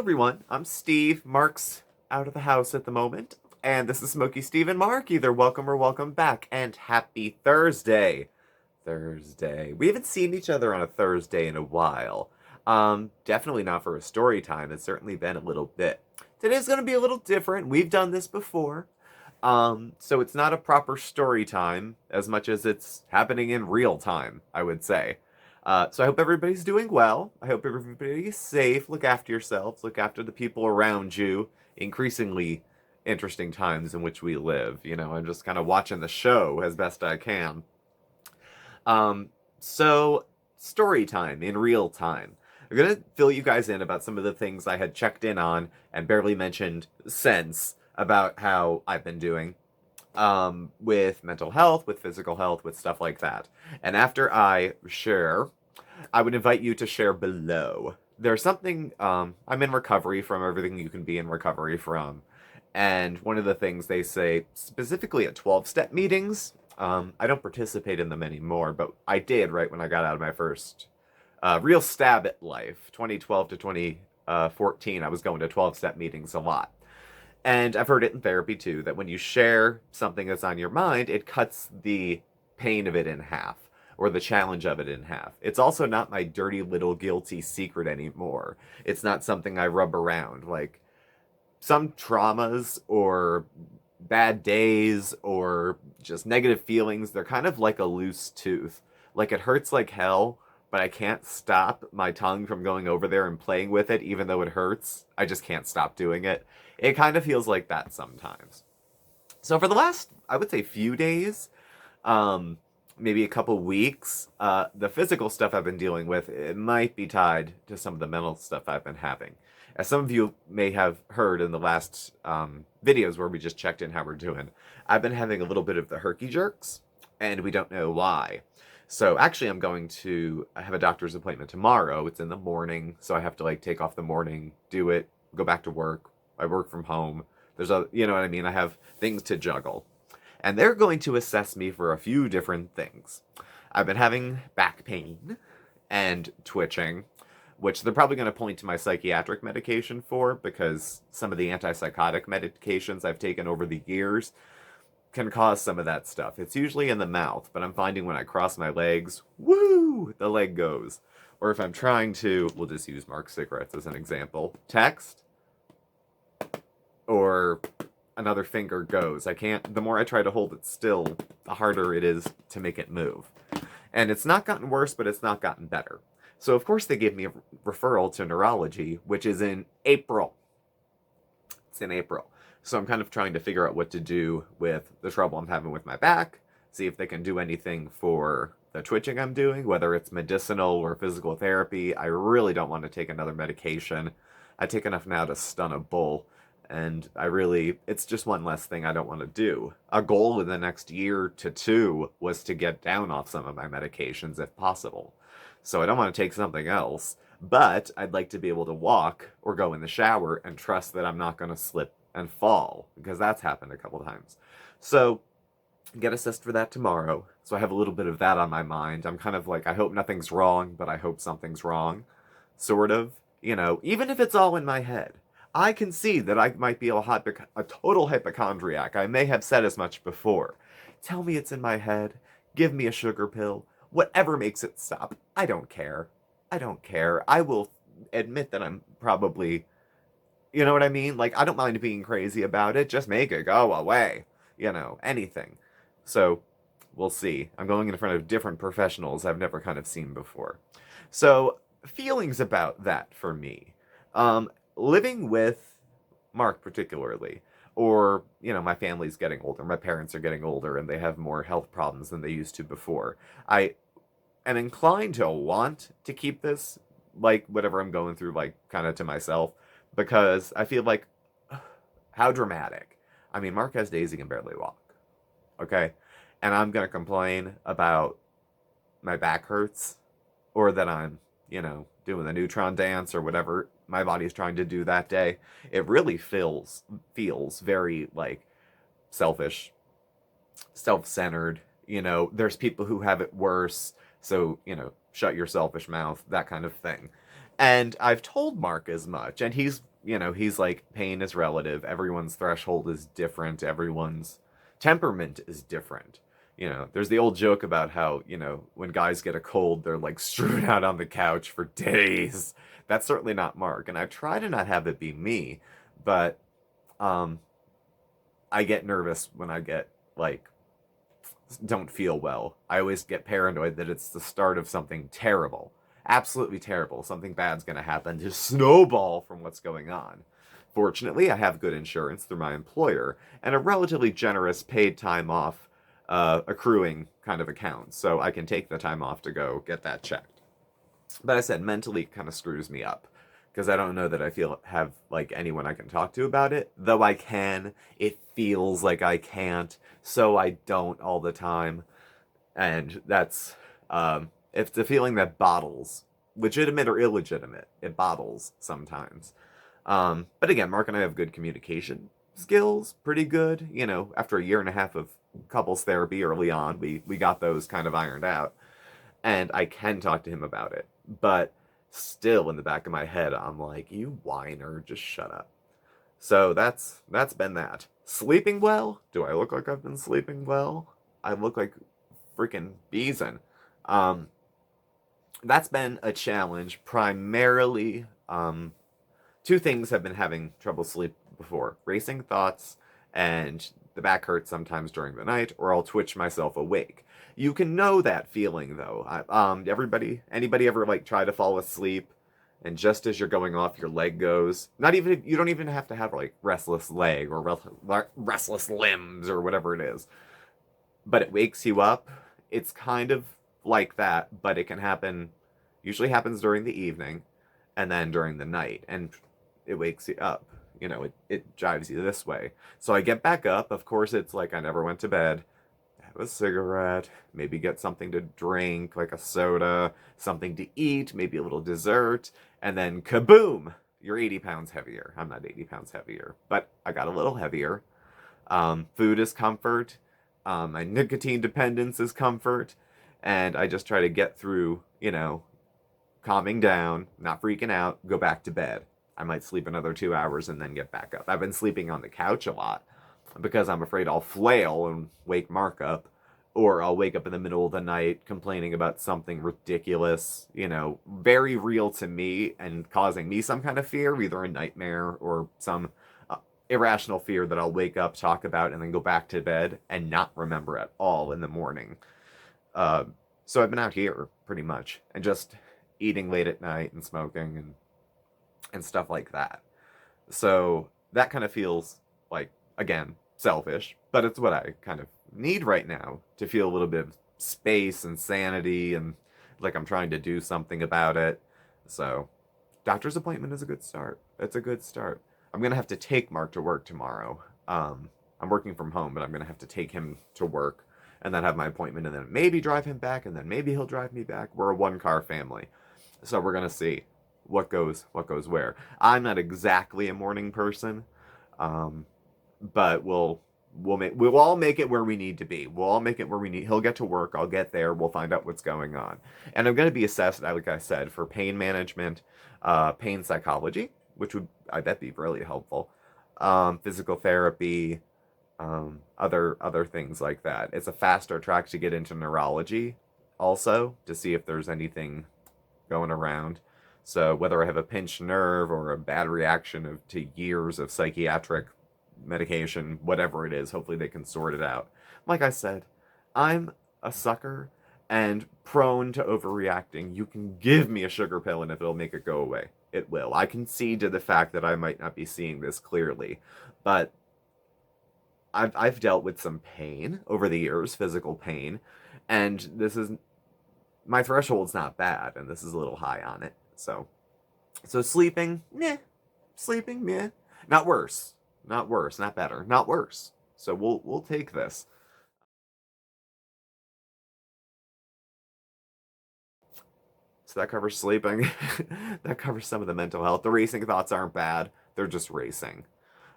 everyone, I'm Steve. Mark's out of the house at the moment, and this is SmokeySteveAndMarc. Either welcome or welcome back, and happy Thursday. Thursday. We haven't seen each other on a Thursday in a while. Definitely not for a story time. It's certainly been a little bit. Today's going to be a little different. We've done this before. So it's not a proper story time as much as it's happening in real time, I would say. So I hope everybody's doing well. I hope everybody is safe. Look after yourselves. Look after the people around you. Increasingly interesting times in which we live. I'm just kind of watching the show as best I can. So story time in real time. I'm going to fill you guys in about some of the things I had checked in on and barely mentioned since about how I've been doing. With mental health, with physical health, with stuff like that. And after I share, I would invite you to share below. There's something, I'm in recovery from everything you can be in recovery from. And one of the things they say, specifically at 12-step meetings, I don't participate in them anymore, but I did right when I got out of my first real stab at life. 2012 to 2014, I was going to 12-step meetings a lot. And I've heard it in therapy too, that when you share something that's on your mind, it cuts the pain of it in half, or the challenge of it in half. It's also not my dirty little guilty secret anymore. It's not something I rub around. Like, some traumas or bad days or just negative feelings, they're kind of like a loose tooth. Like, it hurts like hell, but I can't stop my tongue from going over there and playing with it, even though it hurts. I just can't stop doing it. It kind of feels like that sometimes. So for the last, I would say, few days, maybe a couple weeks, the physical stuff I've been dealing with, it might be tied to some of the mental stuff I've been having. As some of you may have heard in the last videos where we just checked in how we're doing, I've been having a little bit of the herky jerks, and we don't know why. So actually I'm going to have a doctor's appointment tomorrow. It's in the morning, so I have to take off the morning, do it, go back to work. I work from home. You know what I mean? I have things to juggle. And they're going to assess me for a few different things. I've been having back pain and twitching, which they're probably going to point to my psychiatric medication for, because some of the antipsychotic medications I've taken over the years can cause some of that stuff. It's usually in the mouth, but I'm finding when I cross my legs, woo, the leg goes. Or if I'm trying to, we'll just use Mark cigarettes as an example, text, or another finger goes. The more I try to hold it still, the harder it is to make it move. And it's not gotten worse, but it's not gotten better. So of course they gave me a referral to neurology, which is in April. It's in April. So I'm kind of trying to figure out what to do with the trouble I'm having with my back, see if they can do anything for the twitching I'm doing, whether it's medicinal or physical therapy. I really don't want to take another medication. I take enough now to stun a bull. And it's just one less thing I don't want to do. A goal in the next year to two was to get down off some of my medications if possible. So I don't want to take something else, but I'd like to be able to walk or go in the shower and trust that I'm not going to slip and fall, because that's happened a couple times. So get assessed for that tomorrow. So I have a little bit of that on my mind. I'm kind of like, I hope nothing's wrong, but I hope something's wrong. Sort of, even if it's all in my head. I can see that I might be a total hypochondriac. I may have said as much before. Tell me it's in my head. Give me a sugar pill. Whatever makes it stop. I don't care. I don't care. I will admit that I'm probably, you know what I mean? I don't mind being crazy about it. Just make it go away. Anything. So, we'll see. I'm going in front of different professionals I've never kind of seen before. So, feelings about that for me. Living with Mark particularly, or, my family's getting older, my parents are getting older, and they have more health problems than they used to before. I am inclined to want to keep this, whatever I'm going through, kind of to myself, because I feel like, how dramatic. I mean, Mark has days he can barely walk, okay? And I'm going to complain about my back hurts, or that I'm, doing the neutron dance or whatever my body's trying to do that day. It really feels very selfish, self-centered. There's people who have it worse, so shut your selfish mouth, that kind of thing. And I've told Mark as much, and he's he's like, pain is relative. Everyone's threshold is different. Everyone's temperament is different. There's the old joke about how, when guys get a cold, they're like strewn out on the couch for days. That's certainly not Mark. And I try to not have it be me, but um, I get nervous when I get like don't feel well. I always get paranoid that it's the start of something terrible. Absolutely terrible. Something bad's going to happen to snowball from what's going on. Fortunately, I have good insurance through my employer and a relatively generous paid time off accruing kind of account, so I can take the time off to go get that checked. But I said mentally it kind of screws me up because I don't know that I have like anyone I can talk to about it. Though I can, it feels like I can't, so I don't all the time. And that's it's a feeling that bottles, legitimate or illegitimate. It bottles sometimes. But again, Mark and I have good communication skills, pretty good. After a year and a half of couples therapy early on, we got those kind of ironed out, and I can talk to him about it. But still, in the back of my head, I'm like, you whiner, just shut up. So that's been that. Sleeping well? Do I look like I've been sleeping well? I look like freaking Beeson. Um, that's been a challenge. Primarily, two things have been having trouble sleep before: racing thoughts and the back hurts sometimes during the night, or I'll twitch myself awake. You can know that feeling though. Anybody ever like try to fall asleep, and just as you're going off, your leg goes? You don't even have to have like restless leg or restless limbs or whatever it is, but it wakes you up. It's kind of like that, but it can happen. Usually happens during the evening, and then during the night, and it wakes you up. It drives you this way. So I get back up. Of course, it's like I never went to bed. Have a cigarette, maybe get something to drink, like a soda, something to eat, maybe a little dessert, and then kaboom! You're 80 pounds heavier. I'm not 80 pounds heavier, but I got a little heavier. Food is comfort. My nicotine dependence is comfort. And I just try to get through, calming down, not freaking out, go back to bed. I might sleep another 2 hours and then get back up. I've been sleeping on the couch a lot because I'm afraid I'll flail and wake Mark up, or I'll wake up in the middle of the night complaining about something ridiculous, very real to me and causing me some kind of fear, either a nightmare or some irrational fear that I'll wake up, talk about, and then go back to bed and not remember at all in the morning. So I've been out here pretty much and just eating late at night and smoking and stuff like that. So that kind of feels like, again, selfish, but it's what I kind of need right now to feel a little bit of space and sanity and like I'm trying to do something about it. So doctor's appointment is a good start. It's a good start. I'm going to have to take Mark to work tomorrow. I'm working from home, but I'm going to have to take him to work and then have my appointment and then maybe drive him back and then maybe he'll drive me back. We're a one-car family. So we're going to see what goes where. I'm not exactly a morning person, but we'll all make it where we need to be. We'll all make it where we need. He'll get to work. I'll get there. We'll find out what's going on. And I'm going to be assessed, like I said, for pain management, pain psychology, which would, I bet, be really helpful. Physical therapy, other things like that. It's a faster track to get into neurology also to see if there's anything going around. So whether I have a pinched nerve or a bad reaction to years of psychiatric medication, whatever it is, hopefully they can sort it out. Like I said, I'm a sucker and prone to overreacting. You can give me a sugar pill and if it'll make it go away, it will. I concede to the fact that I might not be seeing this clearly, but I've dealt with some pain over the years, physical pain, and my threshold's not bad, and this is a little high on it. So sleeping, meh. Sleeping, meh. Not worse. Not worse. Not better. Not worse. So we'll take this. So that covers sleeping. That covers some of the mental health. The racing thoughts aren't bad. They're just racing.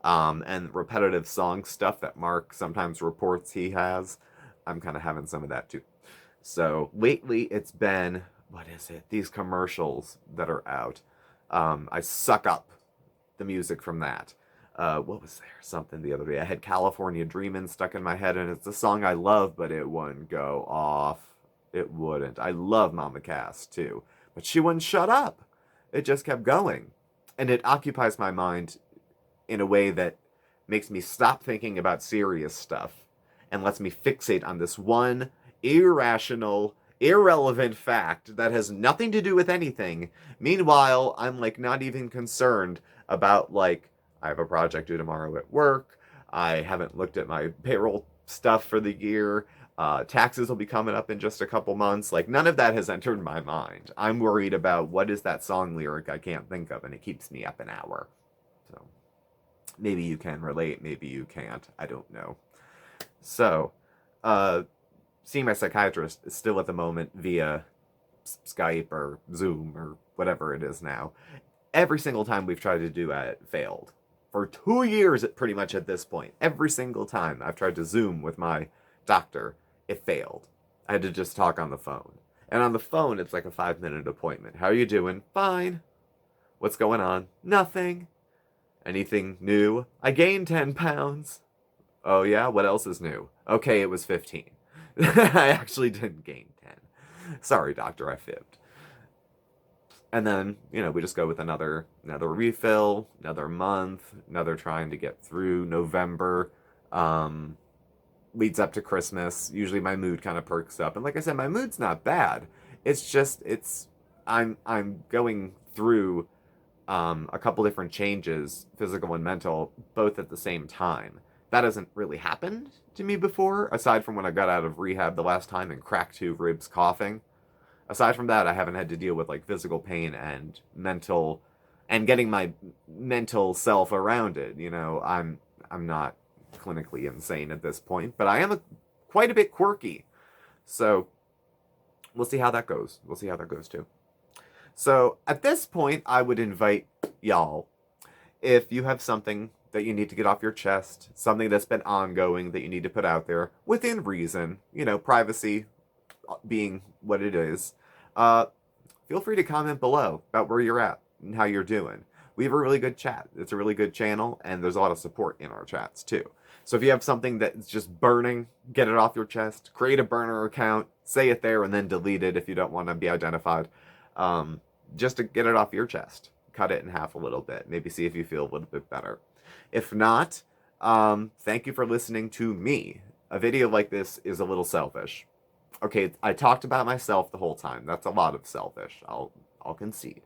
And repetitive song stuff that Mark sometimes reports he has. I'm kind of having some of that too. So lately it's been, what is it? These commercials that are out. I suck up the music from that. What was there? Something the other day. I had California Dreamin' stuck in my head, and it's a song I love, but it wouldn't go off. It wouldn't. I love Mama Cass, too. But she wouldn't shut up. It just kept going. And it occupies my mind in a way that makes me stop thinking about serious stuff and lets me fixate on this one irrational, irrelevant fact that has nothing to do with anything. Meanwhile, I'm like not even concerned about like I have a project due tomorrow at work. I haven't looked at my payroll stuff for the year. Taxes will be coming up in just a couple months. Like none of that has entered my mind. I'm worried about what is that song lyric I can't think of, and it keeps me up an hour. So maybe you can relate, maybe you can't. I don't know. So, seeing my psychiatrist is still at the moment via Skype or Zoom or whatever it is now. Every single time we've tried to do it failed. For 2 years, pretty much at this point, every single time I've tried to Zoom with my doctor, it failed. I had to just talk on the phone. And on the phone, it's like a 5-minute appointment. How are you doing? Fine. What's going on? Nothing. Anything new? I gained 10 pounds. Oh yeah? What else is new? Okay, it was 15. I actually didn't gain 10. Sorry, doctor, I fibbed. And then, we just go with another refill, another month, another trying to get through November. Leads up to Christmas. Usually my mood kind of perks up. And like I said, my mood's not bad. It's just, I'm going through a couple different changes, physical and mental, both at the same time. That hasn't really happened to me before, aside from when I got out of rehab the last time and cracked 2 ribs coughing. Aside from that, I haven't had to deal with like physical pain and mental, and getting my mental self around it. I'm not clinically insane at this point, but I am quite a bit quirky. So we'll see how that goes. We'll see how that goes too. So at this point, I would invite y'all, if you have something that you need to get off your chest, something that's been ongoing that you need to put out there within reason, privacy being what it is, feel free to comment below about where you're at and how you're doing. We have a really good chat. It's a really good channel, and there's a lot of support in our chats too. So if you have something that's just burning, get it off your chest, create a burner account, say it there, and then delete it if you don't want to be identified. Just to get it off your chest. Cut it in half a little bit. Maybe see if you feel a little bit better. If not, thank you for listening to me. A video like this is a little selfish. Okay, I talked about myself the whole time. That's a lot of selfish. I'll concede.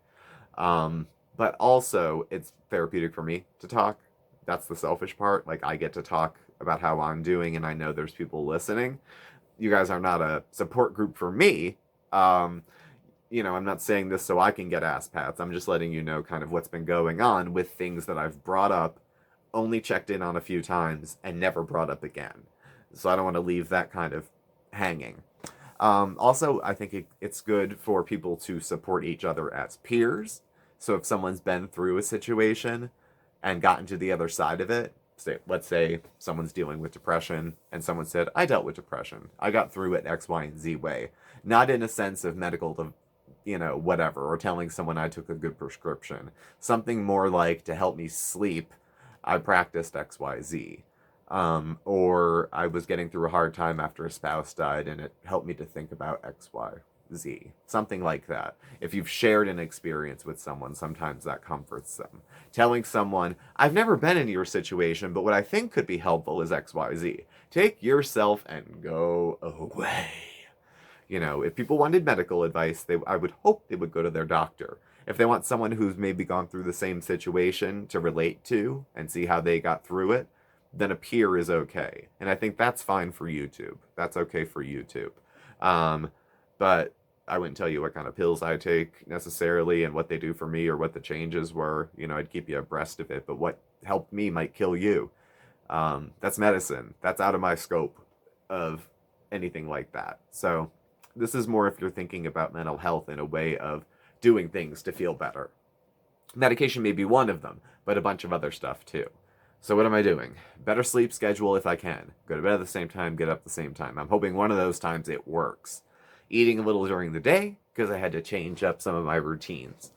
But also, it's therapeutic for me to talk. That's the selfish part. Like, I get to talk about how I'm doing, and I know there's people listening. You guys are not a support group for me. I'm not saying this so I can get ass pats. I'm just letting you know kind of what's been going on with things that I've brought up, only checked in on a few times, and never brought up again. So I don't want to leave that kind of hanging. Also, I think it's good for people to support each other as peers. So if someone's been through a situation and gotten to the other side of it, let's say someone's dealing with depression and someone said, I dealt with depression. I got through it X, Y, and Z way. Not in a sense of medical, whatever, or telling someone I took a good prescription. Something more like, to help me sleep, I practiced X, Y, Z. Or I was getting through a hard time after a spouse died and it helped me to think about X, Y, Z. Something like that. If you've shared an experience with someone, sometimes that comforts them. Telling someone, I've never been in your situation, but what I think could be helpful is X, Y, Z. Take yourself and go away. If people wanted medical advice, I would hope they would go to their doctor. If they want someone who's maybe gone through the same situation to relate to and see how they got through it, then a peer is okay. And I think that's fine for YouTube. That's okay for YouTube. But I wouldn't tell you what kind of pills I take necessarily and what they do for me or what the changes were. I'd keep you abreast of it. But what helped me might kill you. That's medicine. That's out of my scope of anything like that. So this is more if you're thinking about mental health in a way of doing things to feel better. Medication may be one of them, but a bunch of other stuff too. So what am I doing? Better sleep schedule if I can. Go to bed at the same time, get up at the same time. I'm hoping one of those times it works. Eating a little during the day, because I had to change up some of my routines.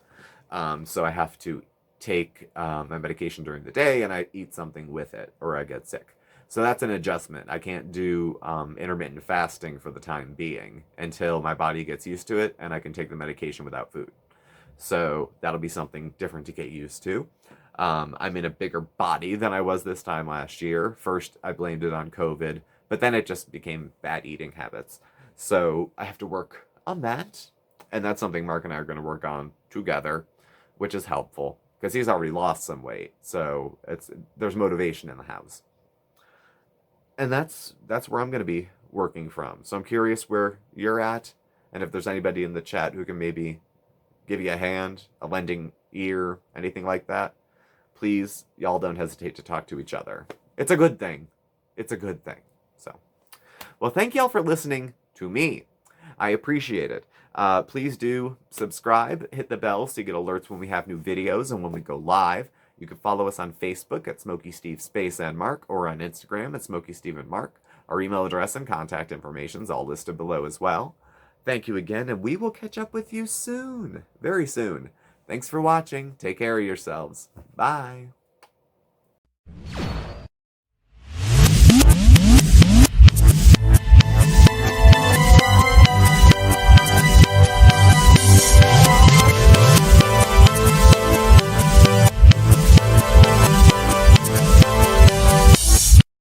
So I have to take my medication during the day and I eat something with it or I get sick. So that's an adjustment. I can't do intermittent fasting for the time being until my body gets used to it and I can take the medication without food. So that'll be something different to get used to. I'm in a bigger body than I was this time last year. First, I blamed it on COVID, but then it just became bad eating habits. So I have to work on that. And that's something Mark and I are going to work on together, which is helpful because he's already lost some weight. So there's motivation in the house. And that's where I'm going to be working from. So I'm curious where you're at and if there's anybody in the chat who can maybe give you a hand, a lending ear, anything like that. Please, y'all don't hesitate to talk to each other. It's a good thing. It's a good thing. So, well, thank y'all for listening to me. I appreciate it. Please do subscribe, hit the bell so you get alerts when we have new videos and when we go live. You can follow us on Facebook at SmokeySteveAndMarc or on Instagram at SmokeySteveAndMarc. Our email address and contact information is all listed below as well. Thank you again, and we will catch up with you soon. Very soon. Thanks for watching. Take care of yourselves. Bye.